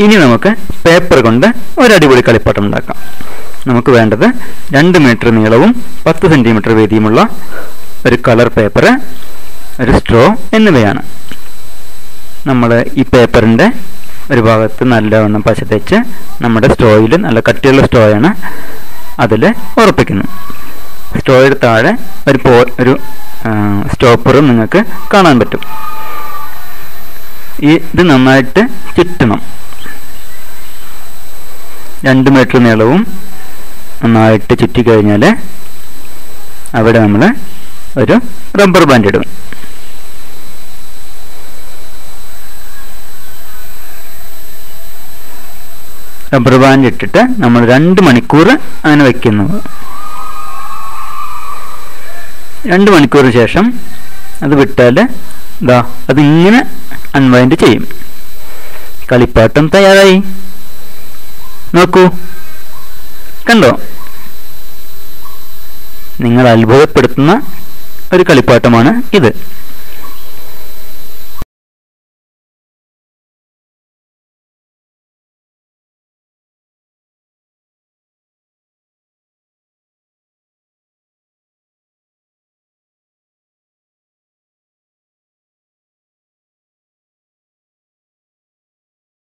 ഇനി നമുക്ക് പേപ്പർ കൊണ്ട് ഒരു അടിപൊളി കളിപ്പാട്ടം ഉണ്ടാക്കാം. നമുക്ക് വേണ്ടത് 2 മീറ്റർ നീളവും 10 സെൻറ്റിമീറ്റർ വീതിയുമുള്ള ഒരു കളർ പേപ്പർ, ഒരു സ്ട്രോ എന്നിവയാണ്. നമ്മൾ ഈ പേപ്പറിൻ്റെ ഒരു ഭാഗത്ത് നല്ലവണ്ണം പശ തേച്ച് നമ്മുടെ സ്ട്രോയിൽ, നല്ല കട്ടിയുള്ള സ്ട്രോയാണ്, അതിൽ ഉറപ്പിക്കുന്നു. സ്ട്രോയുടെ താഴെ ഒരു സ്റ്റോപ്പറും നിങ്ങൾക്ക് കാണാൻ പറ്റും. ഇത് നന്നായിട്ട് ചുറ്റണം. 2 മീറ്റർ നീളവും നന്നായിട്ട് ചുറ്റിക്കഴിഞ്ഞാൽ അവിടെ നമ്മൾ ഒരു റബ്ബർ ബാൻഡ് ഇടും. റബ്ബർ ബാൻഡ് ഇട്ടിട്ട് നമ്മൾ 2 മണിക്കൂർ അങ്ങനെ വയ്ക്കുന്നു. 2 മണിക്കൂറിന് ശേഷം അത് വിട്ടാൽ അതിങ്ങനെ അൺവൈൻഡ് ചെയ്യും. കളിപ്പാട്ടം തയ്യാറായി. നോക്കൂ, കണ്ടോ? നിങ്ങൾ അത്ഭുതപ്പെടുത്തുന്ന ഒരു കളിപ്പാട്ടമാണ് ഇത്.